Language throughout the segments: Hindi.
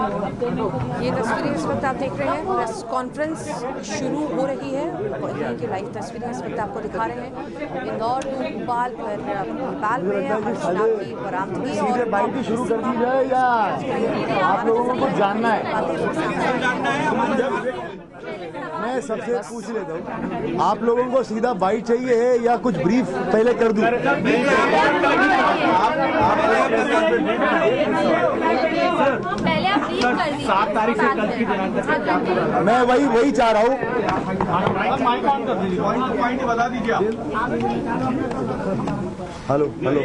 ये तस्वीरें इस वक्त आप देख रहे हैं, प्रेस कॉन्फ्रेंस शुरू हो रही है। यहीं की लाइव तस्वीरें इस वक्त आपको दिखा रहे हैं। इंदौर टू भोपाल पर भोपाल में अर्चना की बरामदगी और बाइट शुरू कर दी जाए या आप लोगों को कुछ जानना है? मैं सबसे पूछ लेता हूँ, आप लोगों को सीधा बाइट चाहिए है या कुछ ब्रीफ पहले कर दूं? पहले आप ब्रीफ कर दीजिए। 7 तारीख से कल की दिनांक मैं वही चाह रहा हूँ। पॉइंट बता दीजिए आप। Hello hello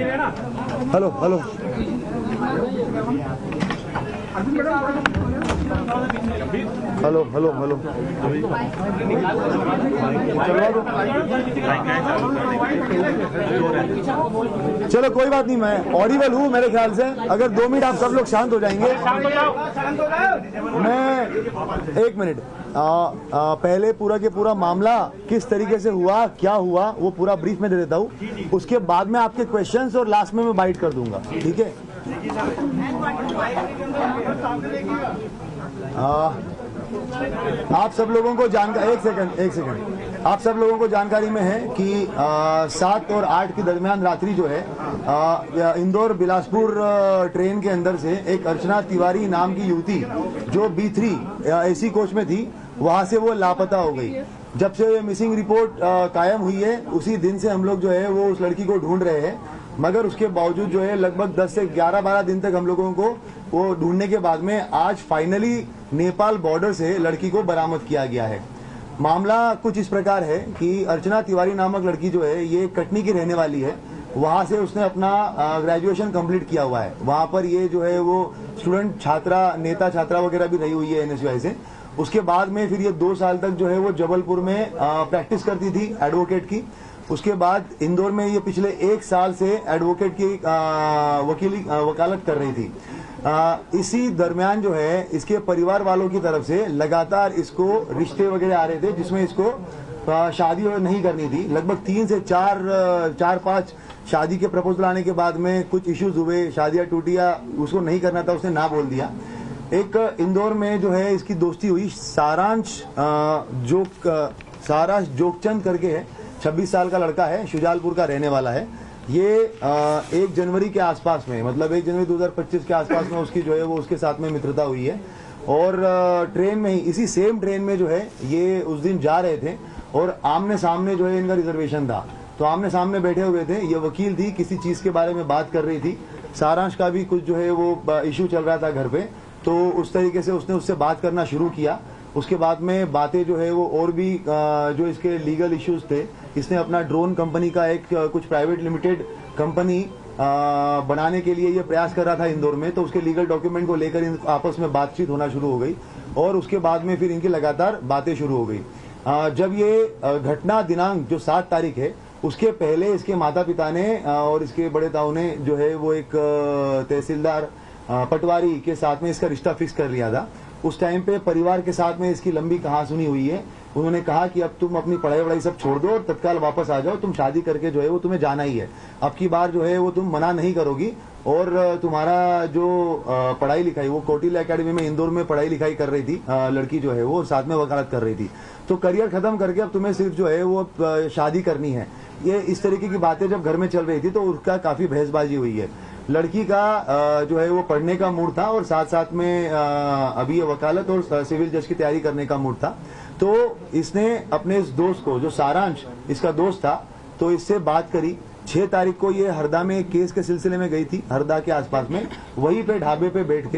hello hello hello hello hello चलो कोई बात नहीं, मैं ऑडिबल हूँ मेरे ख्याल से। अगर 2 मिनट आप सब लोग शांत हो जाएंगे। मैं 1 मिनट पहले पूरा के पूरा मामला किस तरीके से हुआ, क्या हुआ, वो पूरा ब्रीफ में दे देता हूँ। उसके बाद में आपके क्वेश्चंस और लास्ट में मैं बाइट कर दूंगा, ठीक है? आप सब लोगों को जानकारी, एक सेकंड, आप सब लोगों को जानकारी में है कि 7 और 8 के दरमियान रात्रि जो है इंदौर बिलासपुर ट्रेन के अंदर से एक अर्चना तिवारी नाम की युवती जो B3 AC कोच में थी, वहां से वो लापता हो गई। जब से मिसिंग रिपोर्ट कायम हुई है उसी दिन से हम लोग जो है वो उस लड़की को ढूंढ रहे हैं, मगर उसके बावजूद जो है लगभग 10 से 11-12 दिन तक हम लोगों को वो ढूंढने के बाद में आज फाइनली नेपाल बॉर्डर से लड़की को बरामद किया गया है। मामला कुछ इस प्रकार है कि अर्चना तिवारी नामक लड़की जो है ये कटनी की रहने वाली है। वहां से उसने अपना ग्रेजुएशन कंप्लीट किया हुआ है। वहां पर ये जो है वो स्टूडेंट छात्रा, नेता छात्रा वगैरह भी रही हुई है NSUI से। उसके बाद में फिर ये 2 साल तक जो है वो जबलपुर में प्रैक्टिस करती थी एडवोकेट की। उसके बाद इंदौर में ये पिछले 1 साल से एडवोकेट की वकालत कर रही थी। इसी दरमियान जो है इसके परिवार वालों की तरफ से लगातार इसको रिश्ते वगैरह आ रहे थे जिसमें इसको शादी नहीं करनी थी। लगभग 3 से 4-5 शादी के प्रपोजल आने के बाद में कुछ इश्यूज हुए, शादियां टूटी या उसको नहीं करना था, उसने ना बोल दिया। एक इंदौर में जो है इसकी दोस्ती हुई सारांश जोगचंद करके है, 26 साल का लड़का है, शुजालपुर का रहने वाला है। ये 1 जनवरी के आसपास में, मतलब 1 जनवरी 2025 के आसपास में उसकी जो है वो उसके साथ में मित्रता हुई है। और ट्रेन में ही, इसी सेम ट्रेन में जो है ये उस दिन जा रहे थे और आमने सामने जो है इनका रिजर्वेशन था, तो आमने सामने बैठे हुए थे। ये वकील थी, किसी चीज के बारे में बात कर रही थी। सारांश का भी कुछ जो है वो इश्यू चल रहा था घर पे, तो उस तरीके से उसने उससे बात करना शुरू किया। उसके बाद में बातें जो है वो और भी जो इसके लीगल इश्यूज थे, इसने अपना ड्रोन कंपनी का एक कुछ प्राइवेट लिमिटेड कंपनी बनाने के लिए ये प्रयास कर रहा था इंदौर में, तो उसके लीगल डॉक्यूमेंट को लेकर आपस में बातचीत होना शुरू हो गई और उसके बाद में फिर इनकी लगातार बातें शुरू हो गई। जब ये घटना दिनांक जो 7 तारीख है, उसके पहले इसके माता पिता ने और इसके बड़े ताऊ ने जो है वो एक तहसीलदार पटवारी के साथ में इसका रिश्ता फिक्स कर लिया था। उस टाइम पे परिवार के साथ में इसकी लंबी कहासुनी हुई है। उन्होंने कहा कि अब तुम अपनी पढ़ाई वढ़ाई सब छोड़ दो और तत्काल वापस आ जाओ, तुम शादी करके जो है वो तुम्हें जाना ही है। अब की बार जो है वो तुम मना नहीं करोगी और तुम्हारा जो पढ़ाई लिखाई, वो कौटिल्य एकेडमी में इंदौर में पढ़ाई लिखाई कर रही थी लड़की जो है वो, साथ में वकालत कर रही थी, तो करियर खत्म करके अब तुम्हें सिर्फ जो है वो शादी करनी है। ये इस तरीके की बातें जब घर में चल रही थी तो उसका काफी बहसबाजी हुई है। लड़की का जो है वो पढ़ने का मूड था और साथ साथ में अभी ये वकालत और सिविल जज की तैयारी करने का मूड था। तो इसने अपने इस दोस्त को, जो सारांश इसका दोस्त था, तो इससे बात करी। 6 तारीख को ये हरदा में केस के सिलसिले में गई थी, हरदा के आसपास में। वहीं पे ढाबे पे बैठ के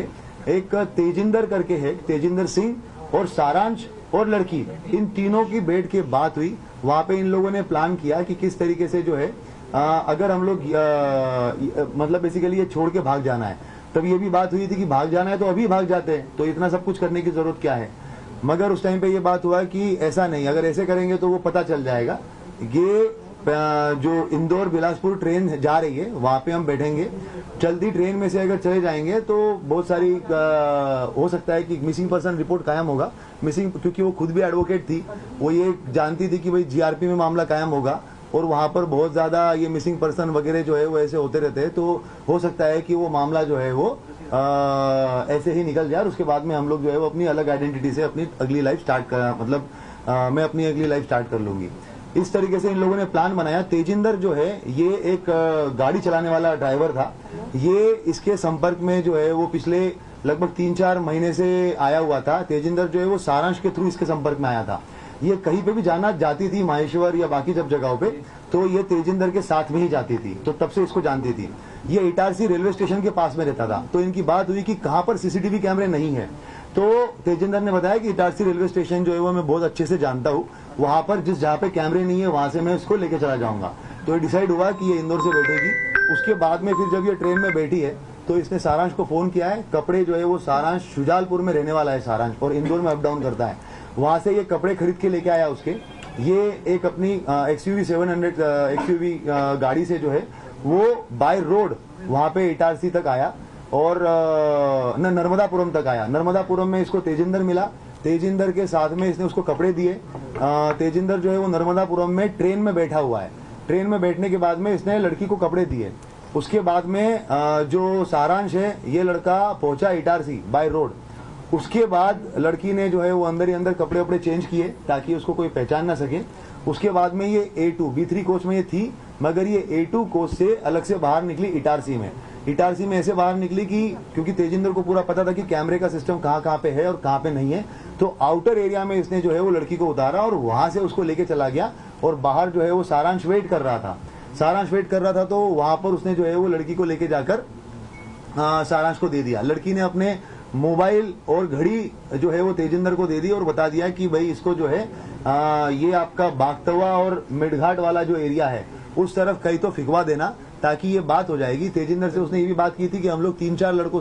एक तेजिंदर करके है, तेजिंदर सिंह और सारांश और लड़की, इन तीनों की बैठ के बात हुई। वहां पे इन लोगों ने प्लान किया कि किस तरीके से जो है अगर हम लोग मतलब बेसिकली ये छोड़ के भाग जाना है। तब ये भी बात हुई थी कि भाग जाना है तो अभी भाग जाते हैं, तो इतना सब कुछ करने की जरूरत क्या है। मगर उस टाइम पे ये बात हुआ कि ऐसा नहीं, अगर ऐसे करेंगे तो वो पता चल जाएगा। ये जो इंदौर बिलासपुर ट्रेन जा रही है वहां पे हम बैठेंगे, चलती ट्रेन में से अगर चले जाएंगे तो बहुत सारी हो सकता है कि मिसिंग पर्सन रिपोर्ट कायम होगा। मिसिंग, क्योंकि वो खुद भी एडवोकेट थी, वो ये जानती थी कि भाई GRP में मामला कायम होगा और वहां पर बहुत ज्यादा ये मिसिंग पर्सन वगैरह जो है वो ऐसे होते रहते हैं, तो हो सकता है कि वो मामला जो है वो ऐसे ही निकल जाए और उसके बाद में हम लोग जो है वो अपनी अलग आइडेंटिटी से अपनी अगली लाइफ स्टार्ट कर, मतलब मैं अपनी अगली लाइफ स्टार्ट कर लूंगी। इस तरीके से इन लोगों ने प्लान बनाया। तेजिंदर जो है ये एक गाड़ी चलाने वाला ड्राइवर था। ये इसके संपर्क में जो है वो पिछले लगभग 3-4 महीने से आया हुआ था। तेजिंदर जो है वो सारांश के थ्रू इसके संपर्क में आया था। ये कहीं पे भी जाना जाती थी, माहेश्वर या बाकी जब जगहों पे, तो ये तेजिंदर के साथ में ही जाती थी, तो तब से इसको जानती थी। ये इटारसी रेलवे स्टेशन के पास में रहता था। तो इनकी बात हुई कि कहां पर सीसीटीवी कैमरे नहीं है। तो तेजिंदर ने बताया कि इटारसी रेलवे स्टेशन जो है वो मैं बहुत अच्छे से जानता हूँ, वहां पर जहाँ पे कैमरे नहीं है वहां से मैं इसको लेके चला जाऊंगा। तो ये डिसाइड हुआ कि ये इंदौर से बैठेगी। उसके बाद में फिर जब ये ट्रेन में बैठी है तो इसने सारांश को फोन किया है। कपड़े जो है वो सारांश शुजालपुर में रहने वाला है सारांश, और इंदौर में अप डाउन करता है। वहां से ये कपड़े खरीद के लेके आया उसके। ये एक अपनी XUV 700 XUV गाड़ी से जो है वो बाय रोड वहां पे इटारसी तक आया और नर्मदापुरम तक आया। नर्मदापुरम में इसको तेजिंदर मिला। तेजिंदर के साथ में इसने उसको कपड़े दिए। तेजिंदर जो है वो नर्मदापुरम में ट्रेन में बैठा हुआ है। ट्रेन में बैठने के बाद में इसने लड़की को कपड़े दिए। उसके बाद में जो सारांश है ये लड़का पहुंचा इटारसी बाय रोड। उसके बाद लड़की ने जो है वो अंदर ही अंदर कपड़े वपड़े चेंज किए ताकि उसको कोई पहचान ना सके। उसके बाद में ये A2 B3 कोच में ये थी, मगर ये A2 कोच से अलग से बाहर निकली इटारसी में। इटारसी में ऐसे बाहर निकली कि क्योंकि तेजिंदर को पूरा पता था कि कैमरे का सिस्टम कहाँ पे है और कहाँ पे नहीं है, तो आउटर एरिया में इसने जो है वो लड़की को उतारा और वहां से उसको लेके चला गया। और बाहर जो है वो सारांश वेट कर रहा था। सारांश वेट कर रहा था तो वहां पर उसने जो है वो लड़की को लेके जाकर सारांश को दे दिया। लड़की ने अपने मोबाइल और घड़ी जो है वो तेजिंदर को दे दी और बता दिया कि भाई इसको जो है ये आपका बागतवा और मिडघाट वाला जो एरिया है उस तरफ कहीं तो फिकवा देना, ताकि ये बात हो जाएगी। तेजिंदर से उसने ये भी बात की थी कि हम लोग 3-4 लड़कों